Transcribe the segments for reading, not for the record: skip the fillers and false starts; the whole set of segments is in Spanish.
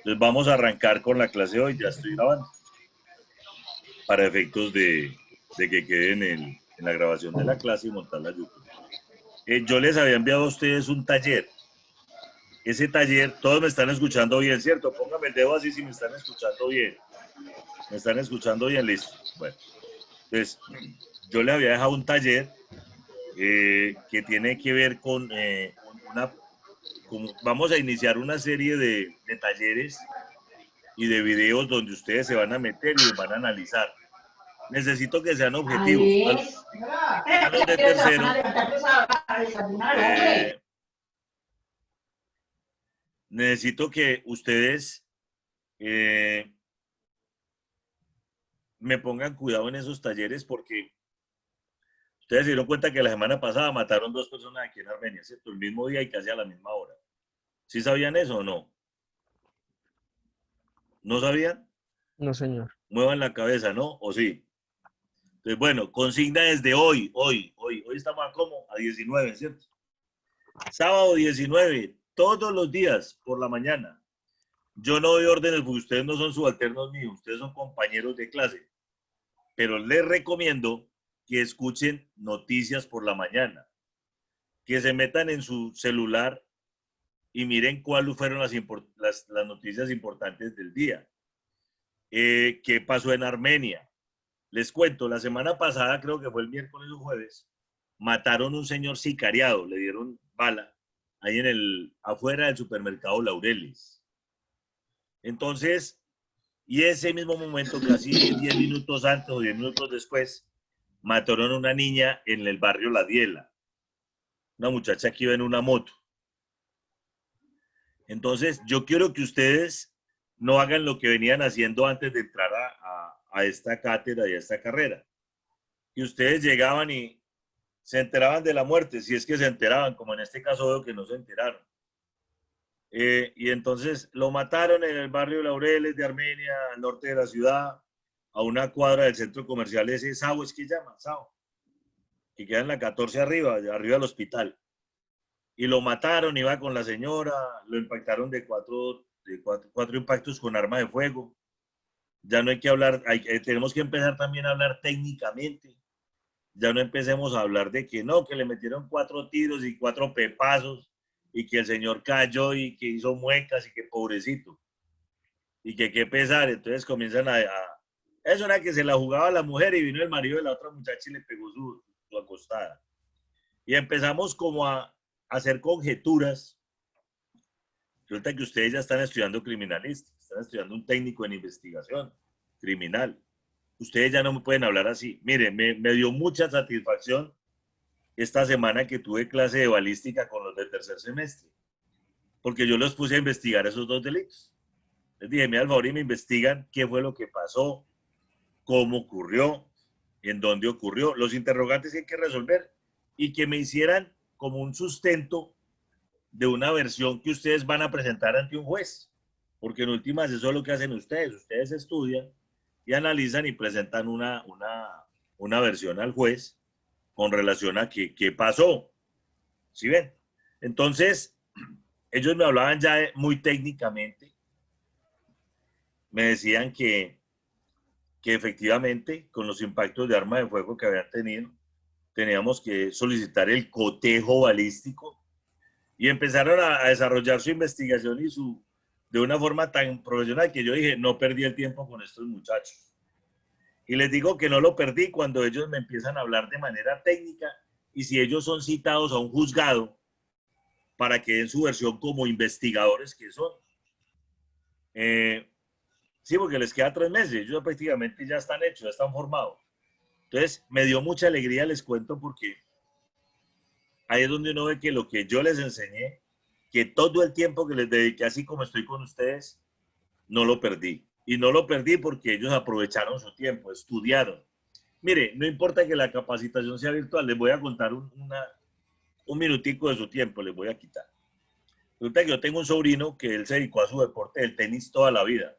Entonces vamos a arrancar con la clase de hoy, ya estoy grabando, para efectos de que quede en la grabación de la clase y montarla a YouTube. Yo les había enviado a ustedes un taller. Ese taller, todos me están escuchando bien, ¿cierto? Pónganme el dedo así si me están escuchando bien. ¿Me están escuchando bien? Listo. Bueno, entonces yo le había dejado un taller que tiene que ver con vamos a iniciar una serie de talleres y de videos donde ustedes se van a meter y los van a analizar. Necesito que sean objetivos. A los de tercero, eh, necesito que ustedes me pongan cuidado en esos talleres porque ustedes se dieron cuenta que la semana pasada mataron 2 personas aquí en Armenia, ¿cierto? El mismo día y casi a la misma hora. ¿Sí sabían eso o no? ¿No sabían? No, señor. Muevan la cabeza, ¿no? ¿O sí? Entonces, bueno, consigna desde hoy estamos a ¿cómo? A 19, ¿cierto? Sábado 19, todos los días por la mañana. Yo no doy órdenes porque ustedes no son subalternos míos, ustedes son compañeros de clase. Pero les recomiendo que escuchen noticias por la mañana, que se metan en su celular y miren cuáles fueron las noticias importantes del día. ¿Qué pasó en Armenia? Les cuento, la semana pasada, creo que fue el miércoles o jueves, mataron a un señor sicariado, le dieron bala ahí afuera del supermercado Laureles. Entonces, y ese mismo momento, casi 10 minutos antes o 10 minutos después, mataron a una niña en el barrio La Diela, una muchacha que iba en una moto. Entonces, yo quiero que ustedes no hagan lo que venían haciendo antes de entrar a esta cátedra y a esta carrera. Que ustedes llegaban y se enteraban de la muerte, si es que se enteraban, como en este caso veo que no se enteraron. Y entonces lo mataron en el barrio Laureles de Armenia, al norte de la ciudad, a una cuadra del centro comercial ese Sao, es que llama, Sao, que queda en la 14 arriba del hospital. Y lo mataron, iba con la señora, lo impactaron de cuatro impactos con arma de fuego. Ya no hay que hablar, tenemos que empezar también a hablar técnicamente. Ya no empecemos a hablar de que no, que le metieron 4 tiros y 4 pepazos y que el señor cayó y que hizo muecas y que pobrecito y que qué pesar. Entonces comienzan eso era que se la jugaba la mujer y vino el marido de la otra muchacha y le pegó su acostada. Y empezamos como a hacer conjeturas. Resulta que ustedes ya están estudiando criminalística, están estudiando un técnico en investigación criminal. Ustedes ya no me pueden hablar así. Mire, me dio mucha satisfacción esta semana que tuve clase de balística con los del tercer semestre, porque yo los puse a investigar esos 2 delitos. Les dije, me al favor y me investigan qué fue lo que pasó, cómo ocurrió, en dónde ocurrió, los interrogantes que hay que resolver y que me hicieran como un sustento de una versión que ustedes van a presentar ante un juez, porque en últimas eso es lo que hacen ustedes estudian y analizan y presentan una versión al juez con relación a qué pasó, ¿sí ven? Entonces, ellos me hablaban ya muy técnicamente, me decían que efectivamente con los impactos de arma de fuego que habían tenido, teníamos que solicitar el cotejo balístico y empezaron a desarrollar su investigación de una forma tan profesional que yo dije, no perdí el tiempo con estos muchachos. Y les digo que no lo perdí cuando ellos me empiezan a hablar de manera técnica y si ellos son citados a un juzgado para que den su versión como investigadores que son. Sí, porque les queda 3 meses, ellos prácticamente ya están hechos, ya están formados. Entonces, me dio mucha alegría, les cuento, porque ahí es donde uno ve que lo que yo les enseñé, que todo el tiempo que les dediqué, así como estoy con ustedes, no lo perdí. Y no lo perdí porque ellos aprovecharon su tiempo, estudiaron. Mire, no importa que la capacitación sea virtual, les voy a contar un minutico de su tiempo, les voy a quitar. Resulta que yo tengo un sobrino que él se dedicó a su deporte del tenis toda la vida.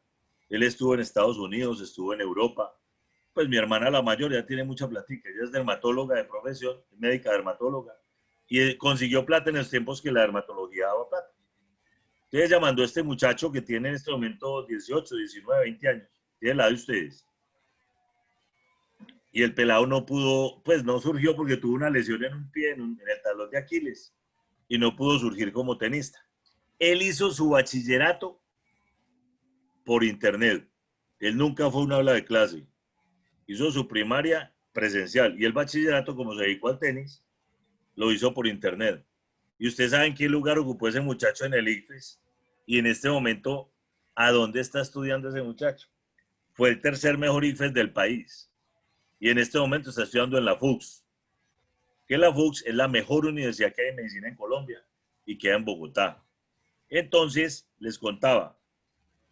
Él estuvo en Estados Unidos, estuvo en Europa. Pues mi hermana, la mayor, ya tiene mucha plática. Ella es dermatóloga de profesión, médica dermatóloga. Y consiguió plata en los tiempos que la dermatología daba plata. Entonces ella mandó a este muchacho que tiene en este momento 18, 19, 20 años, tiene la de ustedes. Y el pelado no pudo, pues no surgió porque tuvo una lesión en un pie, en el talón de Aquiles, y no pudo surgir como tenista. Él hizo su bachillerato por internet. Él nunca fue a una aula de clase. Hizo su primaria presencial y el bachillerato, como se dedicó al tenis, lo hizo por internet. Y usted sabe en qué lugar ocupó ese muchacho en el ICFES y en este momento, ¿a dónde está estudiando ese muchacho? Fue el tercer mejor ICFES del país y en este momento está estudiando en la FUCS, que la FUCS es la mejor universidad que hay de medicina en Colombia y queda en Bogotá. Entonces, les contaba,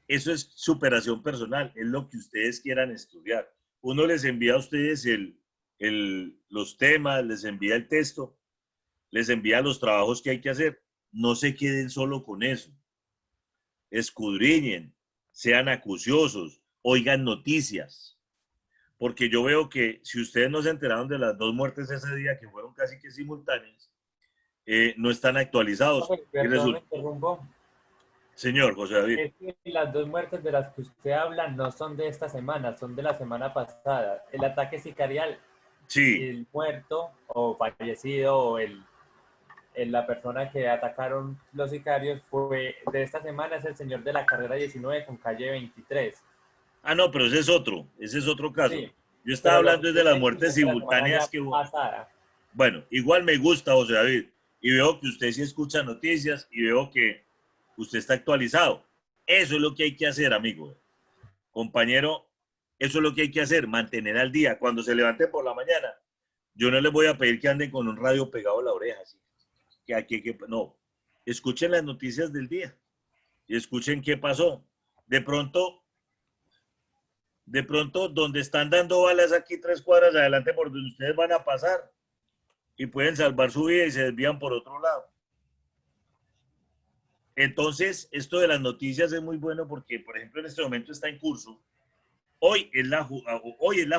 eso es superación personal, es lo que ustedes quieran estudiar. Uno les envía a ustedes los temas, les envía el texto, les envía los trabajos que hay que hacer. No se queden solo con eso. Escudriñen, sean acuciosos, oigan noticias. Porque yo veo que si ustedes no se enteraron de las dos muertes ese día, que fueron casi que simultáneas, no están actualizados. Y Perdón, me resulta, interrumpo. señor José David, Es que las dos muertes de las que usted habla no son de esta semana, son de la semana pasada. El ataque sicarial, sí, el muerto o fallecido o la persona que atacaron los sicarios fue de esta semana, es el señor de la carrera 19 con calle 23. no, pero ese es otro caso. Sí, Yo estaba pero lo que hablando de usted las me dice muertes es de la semana simultáneas ya que hubo. pasada. Bueno, igual me gusta, José David, y veo que usted sí escucha noticias y veo que usted está actualizado. Eso es lo que hay que hacer, amigo. Compañero, eso es lo que hay que hacer, mantener al día. Cuando se levante por la mañana, yo no les voy a pedir que anden con un radio pegado a la oreja, así. No, escuchen las noticias del día y escuchen qué pasó. De pronto, donde están dando balas aquí 3 cuadras adelante por donde ustedes van a pasar y pueden salvar su vida y se desvían por otro lado. Entonces, esto de las noticias es muy bueno porque, por ejemplo, en este momento está en curso. Hoy es la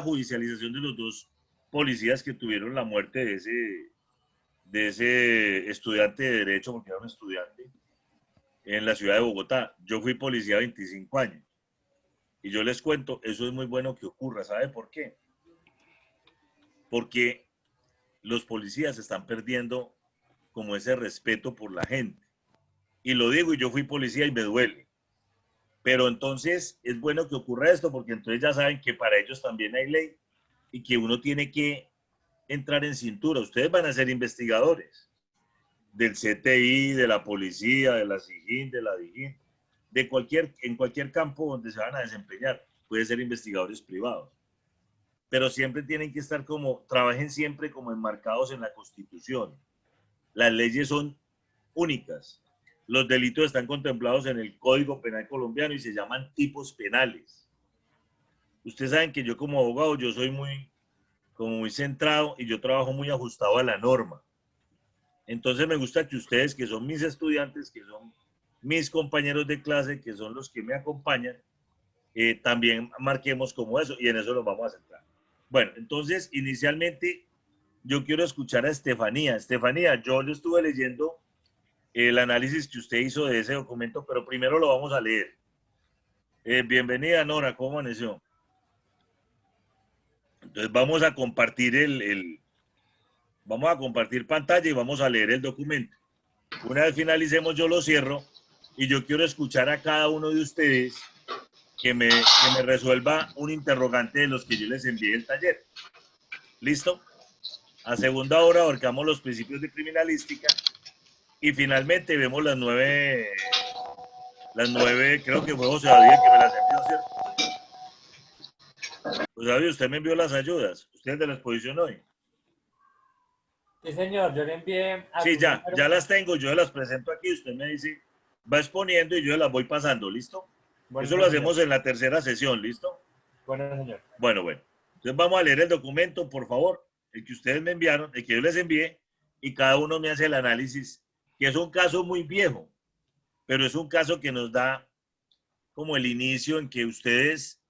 judicialización de los dos policías que tuvieron la muerte de ese estudiante de Derecho, porque era un estudiante, en la ciudad de Bogotá. Yo fui policía 25 años. Y yo les cuento, eso es muy bueno que ocurra. ¿Sabe por qué? Porque los policías están perdiendo como ese respeto por la gente. Y lo digo, y yo fui policía y me duele. Pero entonces es bueno que ocurra esto porque entonces ya saben que para ellos también hay ley y que uno tiene que entrar en cintura. Ustedes van a ser investigadores del CTI, de la policía, de la SIGIN, de la DIGIN, en cualquier campo donde se van a desempeñar. Pueden ser investigadores privados. Pero siempre tienen que estar trabajen siempre como enmarcados en la Constitución. Las leyes son únicas. Los delitos están contemplados en el Código Penal colombiano y se llaman tipos penales. Ustedes saben que yo como abogado, yo soy muy centrado y yo trabajo muy ajustado a la norma. Entonces me gusta que ustedes, que son mis estudiantes, que son mis compañeros de clase, que son los que me acompañan, también marquemos como eso y en eso nos vamos a centrar. Bueno, entonces inicialmente yo quiero escuchar a Estefanía. Estefanía, yo le estuve leyendo el análisis que usted hizo de ese documento, pero primero lo vamos a leer. Bienvenida, Nora, ¿cómo amaneció? Entonces vamos a compartir vamos a compartir pantalla y vamos a leer el documento. Una vez finalicemos, yo lo cierro y yo quiero escuchar a cada uno de ustedes que me resuelva un interrogante de los que yo les envié el taller. ¿Listo? A segunda hora abarcamos los principios de criminalística y finalmente vemos las nueve, creo que fue José David que me las envió, ¿cierto? José David, usted me envió las ayudas, usted es de la exposición hoy. Sí, señor, yo le envié a Sí, su número. ya las tengo, yo las presento aquí, usted me dice, va exponiendo y yo las voy pasando, ¿listo? Eso Bueno, lo señor. hacemos en la tercera sesión, ¿listo? Bueno, señor. Bueno. Entonces vamos a leer el documento, por favor, el que ustedes me enviaron, el que yo les envié, y cada uno me hace el análisis, que es un caso muy viejo, pero es un caso que nos da como el inicio en que ustedes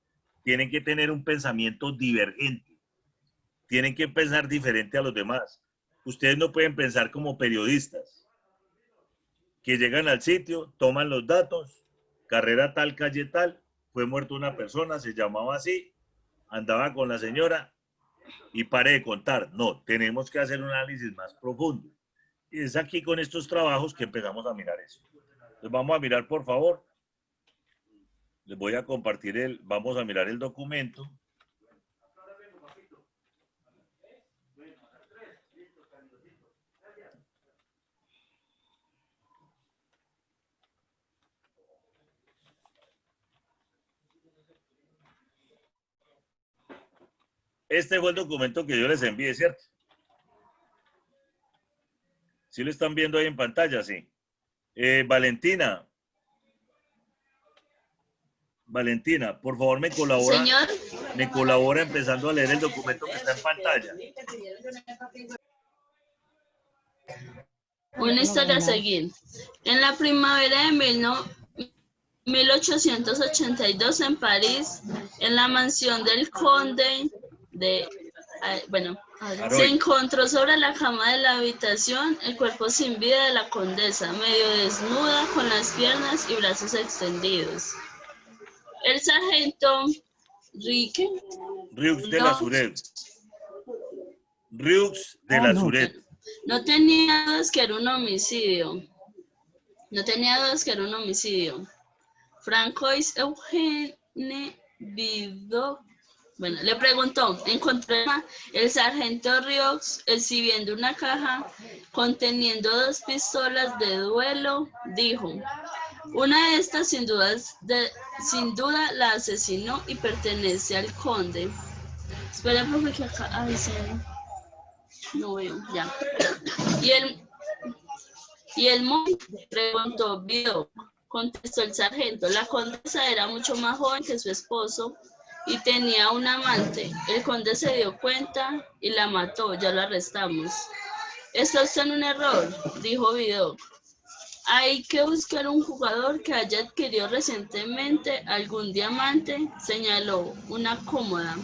tienen que tener un pensamiento divergente, tienen que pensar diferente a los demás. Ustedes no pueden pensar como periodistas, que llegan al sitio, toman los datos, carrera tal, calle tal, fue muerto una persona, se llamaba así, andaba con la señora y pare de contar. No, tenemos que hacer un análisis más profundo. Y es aquí con estos trabajos que empezamos a mirar eso. Entonces vamos a mirar, por favor. Les voy a compartir vamos a mirar el documento. Este fue el documento que yo les envié, ¿cierto? ¿Sí lo están viendo ahí en pantalla? Sí. Valentina, por favor me colabora. Señor. Me colabora empezando a leer el documento que está en pantalla. Una historia a seguir. En la primavera de 1882 en París, en la mansión del conde de... se encontró sobre la cama de la habitación el cuerpo sin vida de la condesa, medio desnuda, con las piernas y brazos extendidos. El sargento Riux de la Suret. Riux de la Suret. No tenía dudas que era un homicidio. Francois Eugène Vidocq, le preguntó, encontró el sargento Riux exhibiendo una caja conteniendo 2 pistolas de duelo, dijo, una de estas sin duda la asesinó y pertenece al conde. Espera, profe, que acá, no veo, ya. Y el preguntó Vidocq. Contestó el sargento, la condesa era mucho más joven que su esposo y tenía un amante. El conde se dio cuenta y la mató, ya lo arrestamos. Está usted en un error, dijo Vidocq. Hay que buscar un jugador que haya adquirido recientemente algún diamante, señaló una cómoda.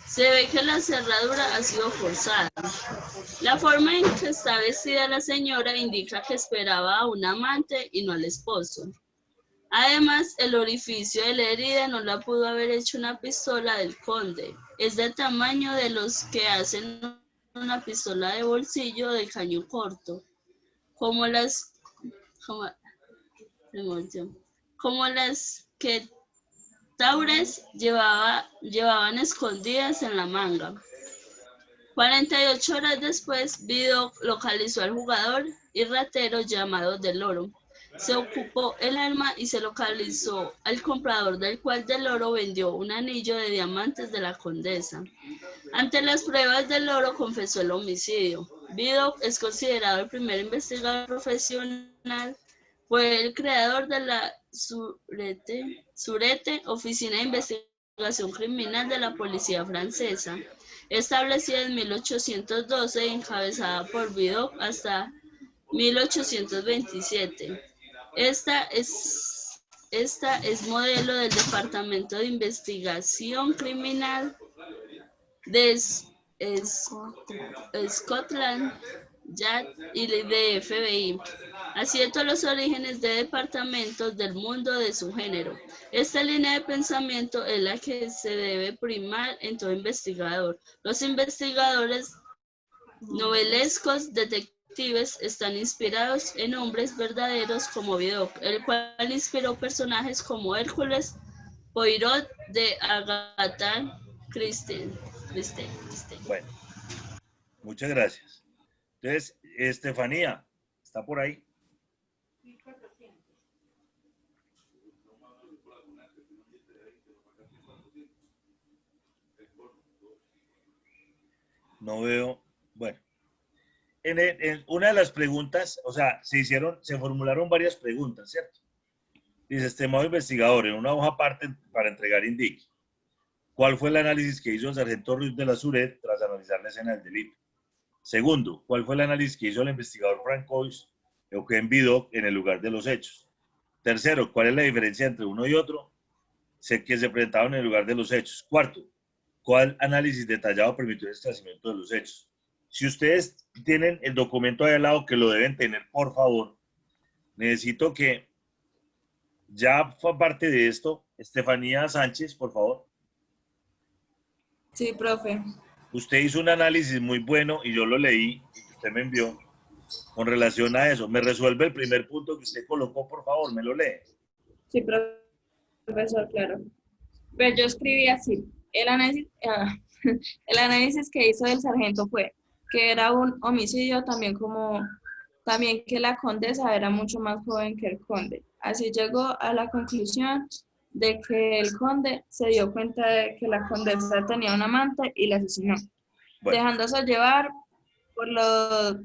Se ve que la cerradura ha sido forzada. La forma en que está vestida la señora indica que esperaba a un amante y no al esposo. Además, el orificio de la herida no la pudo haber hecho una pistola del conde. Es del tamaño de los que hacen una pistola de bolsillo de caño corto, como las que Taures llevaban escondidas en la manga. 48 horas después, Vidocq localizó al jugador y ratero llamado Del Oro. Se ocupó el arma y se localizó al comprador del cual Del Oro vendió un anillo de diamantes de la condesa. Ante las pruebas, Del Oro confesó el homicidio. Vidocq es considerado el primer investigador profesional. Fue el creador de la Surete, Oficina de Investigación Criminal de la Policía Francesa, establecida en 1812 y encabezada por Vidocq hasta 1827. Esta es modelo del Departamento de Investigación Criminal de Scotland Yard y de FBI, así de todos los orígenes de departamentos del mundo de su género. Esta línea de pensamiento es la que se debe primar en todo investigador. Los investigadores novelescos detectives están inspirados en hombres verdaderos como Vidocq, el cual inspiró personajes como Hércules Poirot de Agatha Christie. Bueno, muchas gracias. Entonces, Estefanía, ¿está por ahí? No veo. Bueno, en una de las preguntas, o sea, se formularon varias preguntas, ¿cierto? Dice, estimado investigador, en una hoja aparte para entregar indique, ¿cuál fue el análisis que hizo el sargento Ruiz de la Suret tras analizar la escena del delito? Segundo, ¿cuál fue el análisis que hizo el investigador Francois Eugène Vidocq en el lugar de los hechos? Tercero, ¿cuál es la diferencia entre uno y otro? Sé que se presentaron en el lugar de los hechos. Cuarto, ¿cuál análisis detallado permitió el esclarecimiento de los hechos? Si ustedes tienen el documento ahí al lado, que lo deben tener, por favor, necesito que ya fue parte de esto, Estefanía Sánchez, por favor. Sí, profe. Usted hizo un análisis muy bueno y yo lo leí, y usted me envió con relación a eso. ¿Me resuelve el primer punto que usted colocó, por favor? ¿Me lo lee? Sí, profesor, claro. Pues yo escribí así. El análisis que hizo el sargento fue que era un homicidio también que la condesa era mucho más joven que el conde. Así llegó a la conclusión de que el conde se dio cuenta de que la condesa tenía un amante y la asesinó, Bueno, dejándose llevar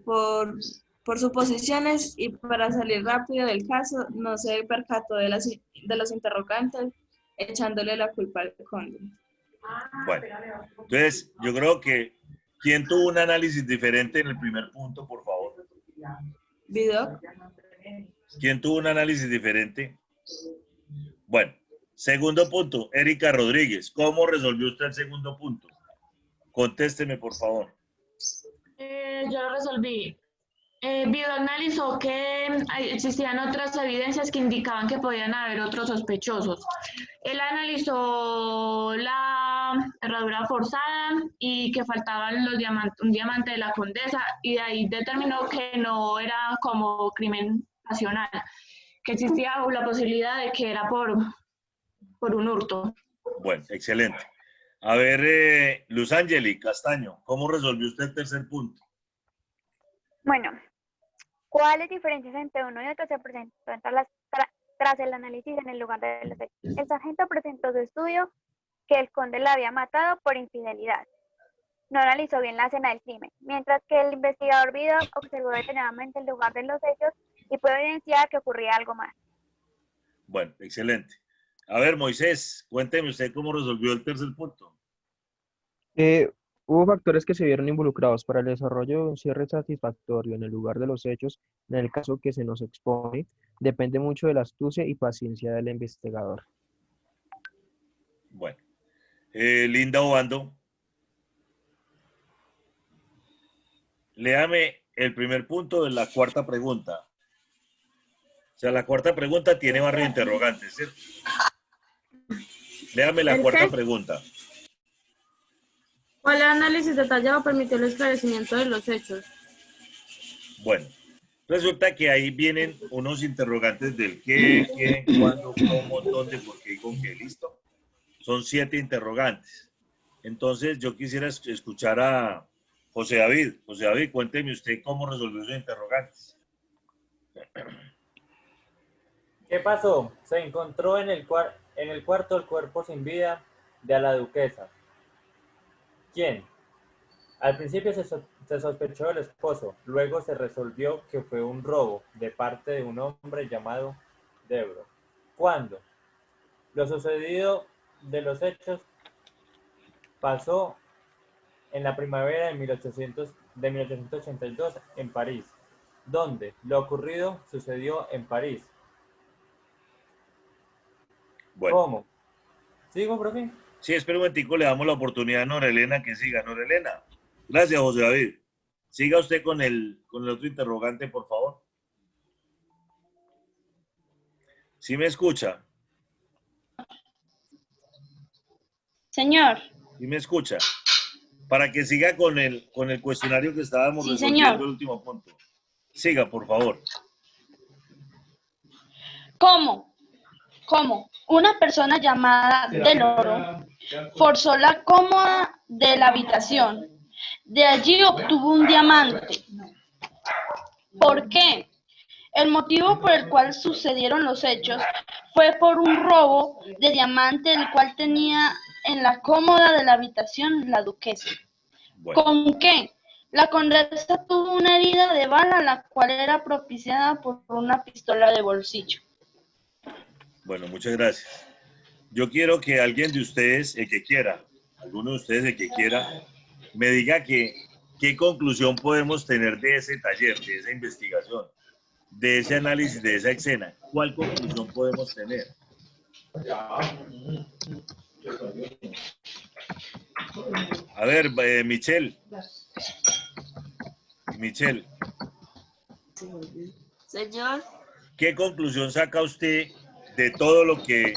por suposiciones y para salir rápido del caso no se percató de los interrogantes echándole la culpa al conde. bueno. Entonces, yo creo que, ¿quién tuvo un análisis diferente en el primer punto, por favor? Vidoc. ¿Quién tuvo un análisis diferente? Bueno, segundo punto, Erika Rodríguez. ¿Cómo resolvió usted el segundo punto? Contésteme, por favor. Yo lo resolví. Vido analizó que existían otras evidencias que indicaban que podían haber otros sospechosos. Él analizó la herradura forzada y que faltaban un diamante de la condesa y de ahí determinó que no era como crimen pasional, que existía la posibilidad de que era por un hurto. Bueno, excelente. A ver, Luz Ángeli Castaño, ¿cómo resolvió usted el tercer punto? Bueno, ¿cuáles diferencias entre uno y otro se presentó tras el análisis en el lugar de los hechos? El sargento presentó su estudio que el conde la había matado por infidelidad. No analizó bien la escena del crimen, mientras que el investigador Vidoc observó detenidamente el lugar de los hechos y pudo evidenciar que ocurría algo más. Bueno, excelente. A ver, Moisés, cuénteme usted cómo resolvió el tercer punto. Hubo factores que se vieron involucrados para el desarrollo de un cierre satisfactorio en el lugar de los hechos. En el caso que se nos expone, depende mucho de la astucia y paciencia del investigador. Bueno, Linda Obando, léame el primer punto de la cuarta pregunta. O sea, la cuarta pregunta tiene varios interrogantes, ¿cierto? Léame la cuarta pregunta. ¿Cuál análisis detallado permitió el esclarecimiento de los hechos? Bueno, resulta que ahí vienen unos interrogantes del qué, quién, cuándo, cómo, dónde, por qué y con qué. ¿Listo? Son 7 interrogantes. Entonces, yo quisiera escuchar a José David. José David, cuénteme usted cómo resolvió esos interrogantes. ¿Qué pasó? Se encontró en el cuarto el cuerpo sin vida de la duquesa. ¿Quién? Al principio se sospechó del esposo, luego se resolvió que fue un robo de parte de un hombre llamado Debro. ¿Cuándo? Lo sucedido de los hechos pasó en la primavera de 1882 en París. ¿Dónde? Lo ocurrido sucedió en París. Bueno. ¿Cómo? ¿Sigo, profe? Sí, espera un momentico, le damos la oportunidad a Nora Elena que siga. Nora Elena. Gracias, José David. Siga usted con el otro interrogante, por favor. ¿Sí me escucha? Señor. ¿Sí me escucha? Para que siga con el cuestionario que estábamos resolviendo el último punto. Siga, por favor. ¿Cómo? Una persona llamada Del Oro forzó la cómoda de la habitación. De allí obtuvo un diamante. ¿Por qué? El motivo por el cual sucedieron los hechos fue por un robo de diamante, el cual tenía en la cómoda de la habitación la duquesa. Bueno. ¿Con qué? La condesa tuvo una herida de bala, la cual era propiciada por una pistola de bolsillo. Bueno, muchas gracias. Yo quiero que alguien de ustedes, el que quiera, alguno de ustedes, el que quiera, me diga qué conclusión podemos tener de ese taller, de esa investigación, de ese análisis, de esa escena. ¿Cuál conclusión podemos tener? A ver, Michelle. Señor. ¿qué conclusión saca usted de todo lo que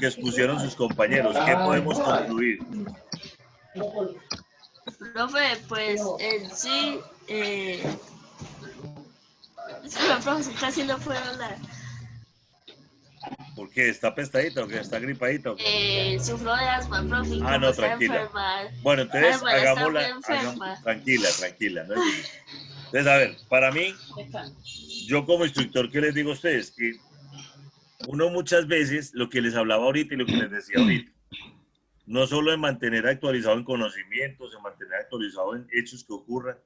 expusieron sus compañeros? ¿Qué podemos concluir? Profe, pues sí, disculpe, profe, casi no puedo hablar. ¿Por qué? ¿Está pestadita o qué? ¿Está gripadita o qué? Sufro de asma, profe, y Ah, como no, está tranquila. enferma. Bueno, entonces Además, está muy hagámosla. enferma. Tranquila, tranquila. No es difícil. Entonces, a ver, para mí, yo como instructor, ¿qué les digo a ustedes? Que uno muchas veces, lo que les hablaba ahorita y lo que les decía ahorita, no solo en mantener actualizado en conocimientos, en mantener actualizado en hechos que ocurran,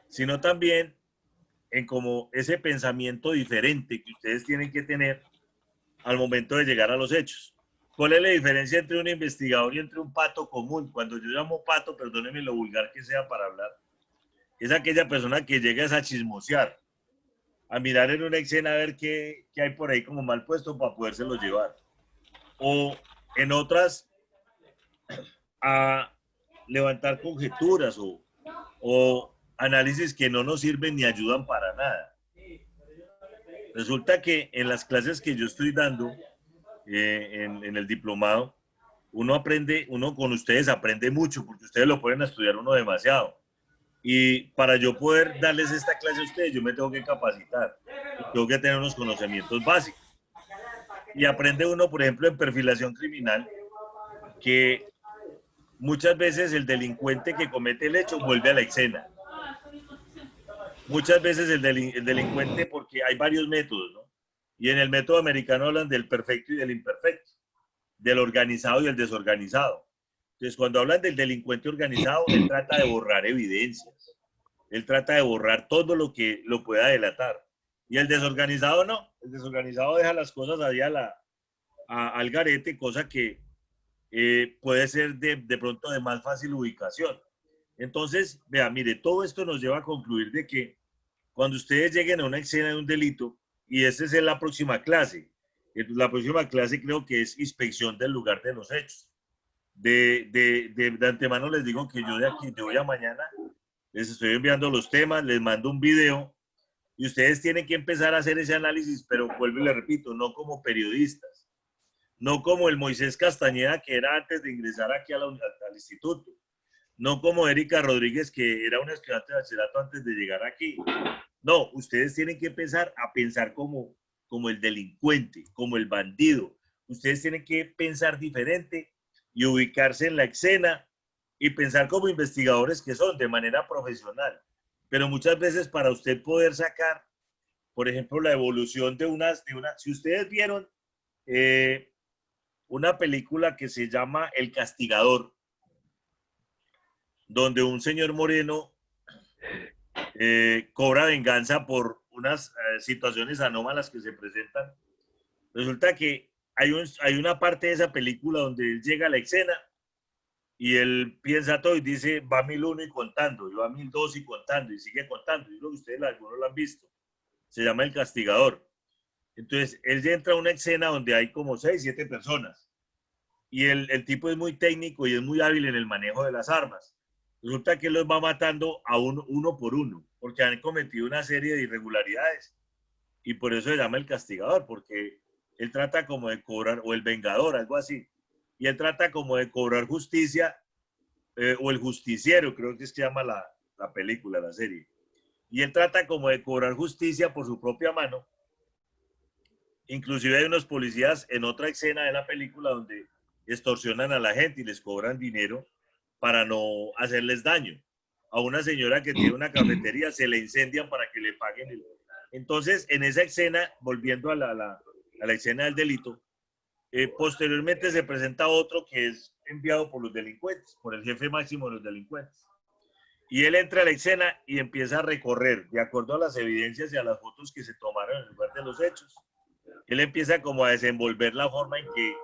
sino también en como ese pensamiento diferente que ustedes tienen que tener al momento de llegar a los hechos. ¿Cuál es la diferencia entre un investigador y entre un pato común? Cuando yo llamo pato, perdónenme lo vulgar que sea para hablar, es aquella persona que llega a chismosear, a mirar en una escena a ver qué hay por ahí como mal puesto para podérselo llevar. O en otras, a levantar conjeturas o análisis que no nos sirven ni ayudan para nada. Resulta que en las clases que yo estoy dando, en el diplomado, uno con ustedes aprende mucho, porque ustedes lo pueden estudiar uno demasiado. Y para yo poder darles esta clase a ustedes, yo me tengo que capacitar, tengo que tener unos conocimientos básicos. Y aprende uno, por ejemplo, en perfilación criminal, que muchas veces el delincuente que comete el hecho vuelve a la escena. Muchas veces el delincuente, porque hay varios métodos, ¿no? Y en el método americano hablan del perfecto y del imperfecto, del organizado y el desorganizado. Entonces, cuando hablan del delincuente organizado, él trata de borrar evidencias. Él trata de borrar todo lo que lo pueda delatar. Y el desorganizado no. El desorganizado deja las cosas ahí al garete, cosa que puede ser de pronto de más fácil ubicación. Entonces, vea, mire, todo esto nos lleva a concluir de que cuando ustedes lleguen a una escena de un delito, y esta es la próxima clase, la próxima clase creo que es inspección del lugar de los hechos. De antemano les digo que yo de hoy a mañana les estoy enviando los temas, les mando un video y ustedes tienen que empezar a hacer ese análisis, pero vuelvo y le repito, no como periodistas, no como el Moisés Castañeda que era antes de ingresar aquí al instituto, no como Erika Rodríguez que era una estudiante de bachillerato antes de llegar aquí. No, ustedes tienen que empezar a pensar como el delincuente, como el bandido. Ustedes tienen que pensar diferente y ubicarse en la escena y pensar como investigadores que son de manera profesional. Pero muchas veces para usted poder sacar, por ejemplo, la evolución de una, si ustedes vieron una película que se llama El Castigador, donde un señor moreno cobra venganza por unas situaciones anómalas que se presentan. Resulta que hay una parte de esa película donde él llega a la escena y él piensa todo y dice, va 1001 y contando, y va 1002 y contando, y sigue contando. Yo creo que ustedes algunos lo han visto. Se llama El Castigador. Entonces, él ya entra a una escena donde hay como 6, 7 personas. Y el tipo es muy técnico y es muy hábil en el manejo de las armas. Resulta que él los va matando a uno por uno, porque han cometido una serie de irregularidades. Y por eso se llama El Castigador, porque él trata como de cobrar, o el vengador, algo así. Y él trata como de cobrar justicia, o el justiciero, creo que es que se llama la película, la serie. Y él trata como de cobrar justicia por su propia mano. Inclusive hay unos policías en otra escena de la película donde extorsionan a la gente y les cobran dinero para no hacerles daño. A una señora que tiene una cafetería se le incendian para que le paguen. Entonces, en esa escena, volviendo a la escena del delito, posteriormente se presenta otro que es enviado por los delincuentes, por el jefe máximo de los delincuentes. Y él entra a la escena y empieza a recorrer, de acuerdo a las evidencias y a las fotos que se tomaron en el lugar de los hechos. Él empieza como a desenvolver la forma en que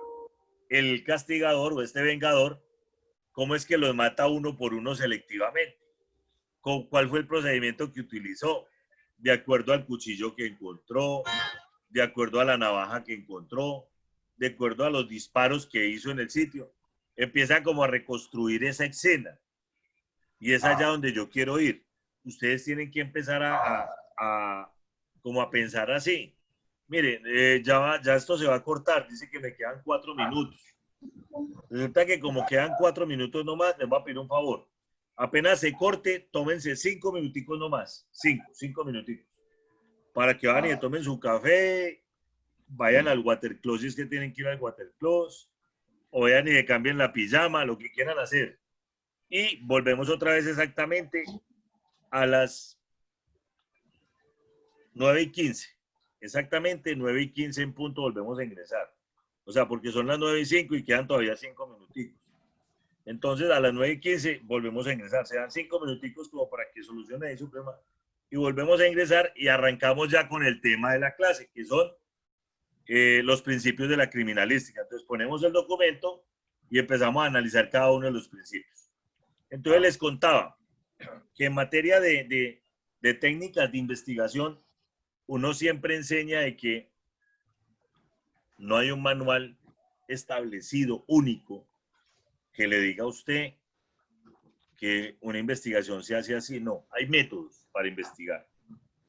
el castigador o este vengador, cómo es que los mata uno por uno selectivamente. ¿Cuál fue el procedimiento que utilizó? De acuerdo al cuchillo que encontró, de acuerdo a la navaja que encontró, de acuerdo a los disparos que hizo en el sitio. Empieza como a reconstruir esa escena. Y es allá donde yo quiero ir. Ustedes tienen que empezar como a pensar así. Mire, ya esto se va a cortar. Dice que me quedan 4 minutos. Resulta que como quedan 4 minutos nomás, les voy a pedir un favor. Apenas se corte, tómense 5 minuticos nomás. 5 minuticos. Para que vayan y tomen su café, vayan al watercloset si es que tienen que ir al watercloset, o vayan y le cambien la pijama, lo que quieran hacer. Y volvemos otra vez exactamente a las 9:15. Exactamente 9:15 en punto volvemos a ingresar. O sea, porque son las 9:05 y quedan todavía 5 minuticos. Entonces, a las 9:15 volvemos a ingresar. Se dan 5 minuticos como para que solucione ahí su problema. Y volvemos a ingresar y arrancamos ya con el tema de la clase, que son los principios de la criminalística. Entonces, ponemos el documento y empezamos a analizar cada uno de los principios. Entonces, les contaba que en materia de técnicas de investigación, uno siempre enseña de que no hay un manual establecido, único, que le diga a usted que una investigación se hace así. No, hay métodos para investigar.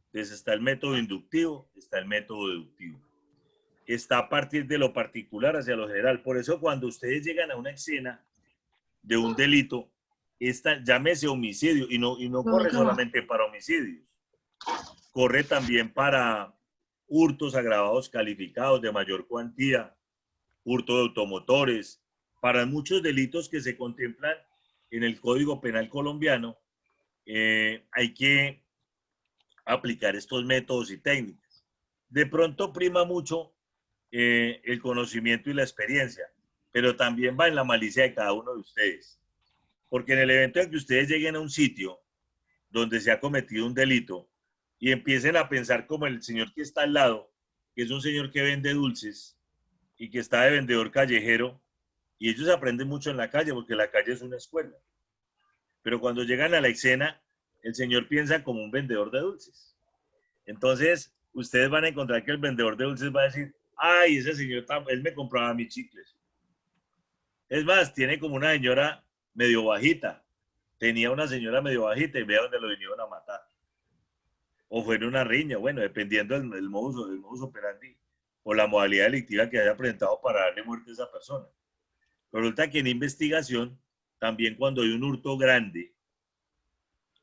Entonces está el método inductivo, está el método deductivo. Está a partir de lo particular hacia lo general. Por eso cuando ustedes llegan a una escena de un delito, llámese homicidio, y no corre solamente para homicidios, corre también para hurtos agravados calificados de mayor cuantía, hurto de automotores, para muchos delitos que se contemplan en el Código Penal colombiano. Hay que aplicar estos métodos y técnicas. De pronto prima mucho el conocimiento y la experiencia, pero también va en la malicia de cada uno de ustedes. Porque en el evento en que ustedes lleguen a un sitio donde se ha cometido un delito y empiecen a pensar como el señor que está al lado, que es un señor que vende dulces y que está de vendedor callejero, y ellos aprenden mucho en la calle porque la calle es una escuela. Pero cuando llegan a la escena, el señor piensa como un vendedor de dulces. Entonces, ustedes van a encontrar que el vendedor de dulces va a decir, ay, ese señor, él me compraba mis chicles. Es más, tiene como una señora medio bajita. Tenía una señora medio bajita y vea dónde lo vinieron a matar. O fue en una riña, bueno, dependiendo del modus operandi o la modalidad delictiva que haya presentado para darle muerte a esa persona. Resulta que en investigación, también cuando hay un hurto grande,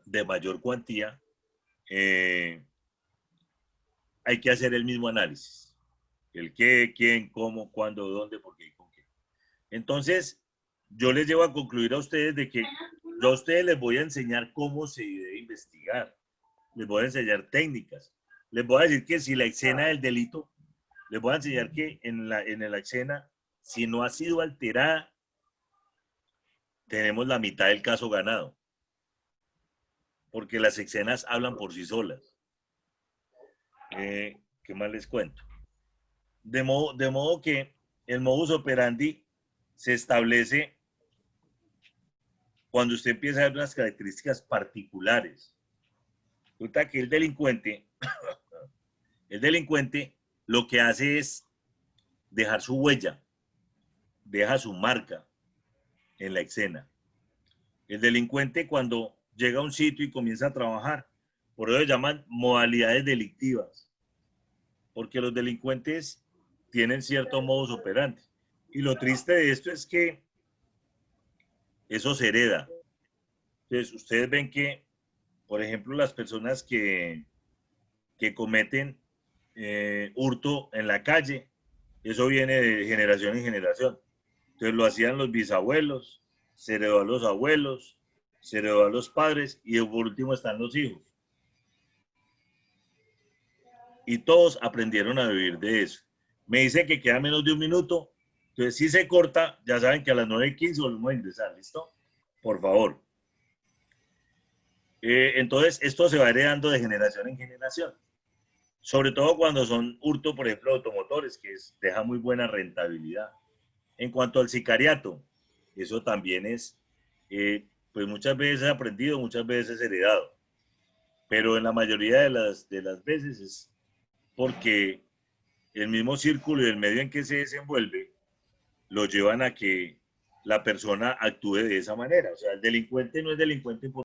de mayor cuantía, hay que hacer el mismo análisis. El qué, quién, cómo, cuándo, dónde, por qué y con qué. Entonces, yo les llevo a concluir a ustedes de que yo a ustedes les voy a enseñar cómo se debe investigar. Les voy a enseñar técnicas. Les voy a decir que si la escena del delito, les voy a enseñar que en la escena, si no ha sido alterada, tenemos la mitad del caso ganado. Porque las escenas hablan por sí solas. ¿Qué más les cuento? De modo que el modus operandi se establece cuando usted empieza a ver unas características particulares. Resulta que el delincuente lo que hace es dejar su huella, deja su marca en la escena. El delincuente cuando llega a un sitio y comienza a trabajar, por eso se llaman modalidades delictivas, porque los delincuentes tienen cierto modus operandi. Y lo triste de esto es que eso se hereda. Entonces, ustedes ven que, por ejemplo, las personas que cometen hurto en la calle, eso viene de generación en generación. Entonces lo hacían los bisabuelos, se heredó a los abuelos, se heredó a los padres y por último están los hijos. Y todos aprendieron a vivir de eso. Me dice que queda menos de un minuto, entonces si se corta, ya saben que a las 9:15 volvemos a ingresar, ¿listo? Por favor. Entonces esto se va heredando de generación en generación. Sobre todo cuando son hurto, por ejemplo, automotores, que deja muy buena rentabilidad. En cuanto al sicariato, eso también es, pues muchas veces aprendido, muchas veces heredado. Pero en la mayoría de las veces es porque el mismo círculo y el medio en que se desenvuelve lo llevan a que la persona actúe de esa manera. O sea, el delincuente no es delincuente por